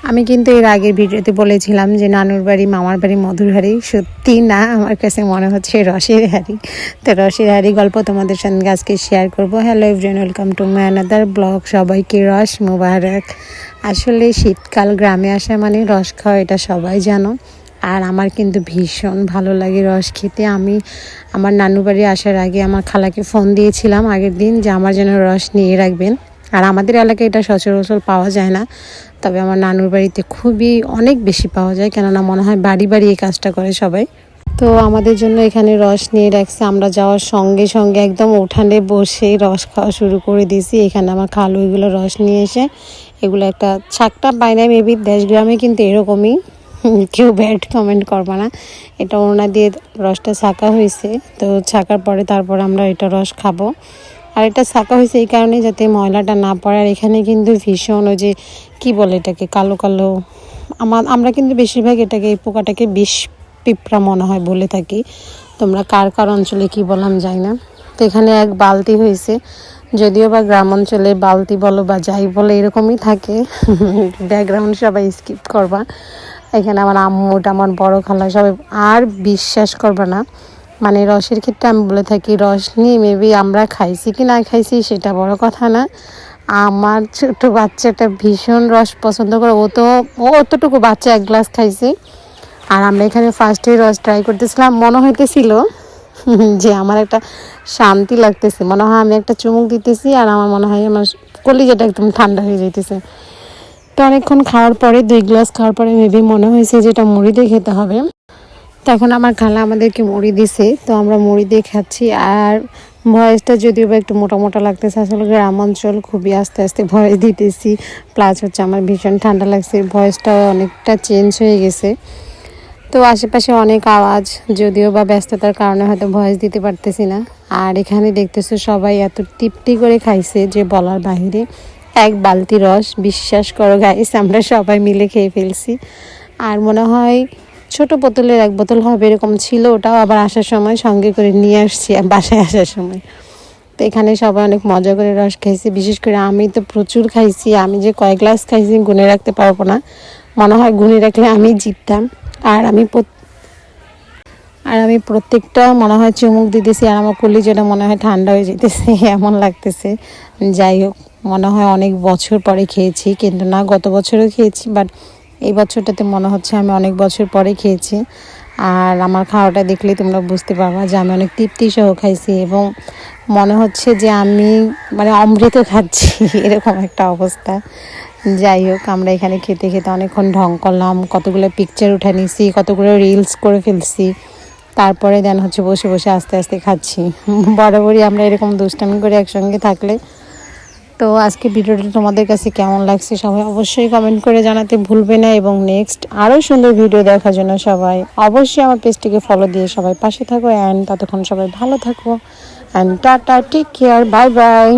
আমি কিন্তু এর আগের ভিডিওতে বলেছিলাম যে নানুর বাড়ি মামার বাড়ি মধুর হাড়ি। সত্যি না, আমার কাছে মনে হচ্ছে রসের হাড়ি। তো রসের হাড়ি গল্প তোমাদের সঙ্গে আজকে শেয়ার করব। Hello everyone, welcome to my another blog. সবাইকে রস মোবারক। আসলে শীতকাল গ্রামে আসা মানে রস খাওয়া, এটা সবাই জানো। আর আমার কিন্তু ভীষণ ভালো লাগে রস খেতে। আমি আমার নানু বাড়ি আসার আগে আমার খালাকে ফোন দিয়েছিলাম আগের দিন যে আমার জন্য রস নিয়ে রাখবেন। আর আমাদের এলাকায় এটা সচরাচর পাওয়া যায় না, তবে আমার নানুর বাড়িতে খুবই অনেক বেশি পাওয়া যায়, কেননা মনে হয় বাড়ি বাড়ি এই কাজটা করে সবাই। তো আমাদের জন্য এখানে রস নিয়ে রাখছে। আমরা যাওয়ার সঙ্গে সঙ্গে একদম উঠানে বসে রস খাওয়া শুরু করে দিয়েছি। এখানে আমার খালু এগুলো রস নিয়ে এসে এগুলো একটা ছাকটা পায় না, মেবি দেশ গ্রামে কিন্তু এরকমই, কেউ ব্যাড কমেন্ট করবে না। এটা ওড়না দিয়ে রসটা ছাকা হয়েছে। তো ছাকার পরে তারপর আমরা এটা রস খাবো। আর এটা ছাকা হয়েছে এই কারণে যাতে ময়লাটা না পড়ে। আর এখানে কিন্তু ভীষণ ওই যে কী বলে এটাকে, কালো কালো, আমরা কিন্তু বেশিরভাগ এটাকে, এই পোকাটাকে বিষ পিঁপড়া মনে হয় বলে থাকি। তোমরা কার কার অঞ্চলে কী বললাম যাই না। তো এখানে এক বালতি হয়েছে, যদিও বা গ্রাম অঞ্চলে বালতি বলো বা যাই বলো এরকমই থাকে। ব্যাকগ্রাউন্ড সবাই স্কিপ করবা। এখানে আমার আম্মুটা, আমার বড় খালা সবাই। আর বিশ্বাস করবা না, মানে রসের ক্ষেত্রে আমি বলে থাকি রস নিয়ে মেবি আমরা খাইছি কি না খাইছি সেটা বড় কথা না। আমার ছোট বাচ্চাটা ভীষণ রস পছন্দ করে। ও অতটুকু বাচ্চা এক গ্লাস খাইছে। আর আমরা এখানে ফার্স্টে রস ট্রাই করতেছিলাম, মনে হইতেছিল যে আমার একটা শান্তি লাগতেছে, মনে হয় আমি একটা চুমুক দিতেছি আর আমার মনে হয় আমার কলিজাটা একদম ঠান্ডা হয়ে যাইতেছে। তো অনেকক্ষণ খাওয়ার পরে, 2 গ্লাস খাওয়ার পরে মেবি মনে হয়েছে যে এটা মুড়ি দিয়ে খেতে হবে। তখন আমার খালা আমাদেরকে মুড়ি দিছে, তো আমরা মুড়ি দিয়ে খাচ্ছি। আর ভয়েসটা যদিও বা একটু মোটা মোটা লাগতেছে, আসলে গ্রাম অঞ্চল, খুবই আস্তে আস্তে ভয়েস দিতেছি। প্লাস হচ্ছে আমার ভীষণ ঠান্ডা লাগছে, ভয়েসটা অনেকটা চেঞ্জ হয়ে গেছে। তো আশেপাশে অনেক আওয়াজ, যদিও বা ব্যস্ততার কারণে হয়তো ভয়েস দিতে পারতেছি না। আর এখানে দেখতেছো সবাই এত তৃপ্তি করে খাইছে যে বলার বাহিরে। এক বালতি রস, বিশ্বাস করো গাইস, আমরা সবাই মিলে খেয়ে ফেলছি। আর মনে হয় ছোট বোতলের 1 বোতল হবে এরকম ছিল, ওটাও আবার আসার সময় সঙ্গে করে নিয়ে আসছি বাসায় আসার সময়। তো এখানে সবাই অনেক মজা করে রস খাইছি, বিশেষ করে আমি তো প্রচুর খাইছি। আমি যে কয় গ্লাস খাইছি গুনে রাখতে পারবো না, মনে হয় গুনে রাখলে আমি জিততাম। আর আমি প্রত্যেকটা মনে হয় চুমুক দিতেছি আর আমার কলিজাটা মনে হয় ঠান্ডা হয়ে যেতেছে, এমন লাগতেছে। যাই হোক, মনে হয় অনেক বছর পরে খেয়েছি, কিন্তু না, গত বছরও খেয়েছি, বাট এই বছরটাতে মনে হচ্ছে আমি অনেক বছর পরে খেয়েছি। আর আমার খাওয়াটা দেখলেই তোমরা বুঝতে পারবা যে আমি অনেক তৃপ্তি সহ খাইছি, এবং মনে হচ্ছে যে আমি মানে অমৃত খাচ্ছি, এরকম একটা অবস্থা। যাই হোক, আমরা এখানে খেতে খেতে অনেকক্ষণ ঢং করলাম, কতগুলো পিকচার উঠে নিছি, কতগুলো রিলস করে ফেলছি। তারপরে দেন হচ্ছে বসে বসে আস্তে আস্তে খাচ্ছি। বরাবরই আমরা এরকম দুষ্টামি করে একসঙ্গে থাকলে। তো আজকে ভিডিওটা তোমাদের কাছে কেমন লাগছে সবাই অবশ্যই কমেন্ট করে জানাতে ভুলবে না। এবং নেক্সট আরও সুন্দর ভিডিও দেখার জন্য সবাই অবশ্যই আমার পেজটিকে ফলো দিয়ে সবাই পাশে থাকো। অ্যান্ড ততক্ষণ সবাই ভালো থাকো। And tata, take care, bye by.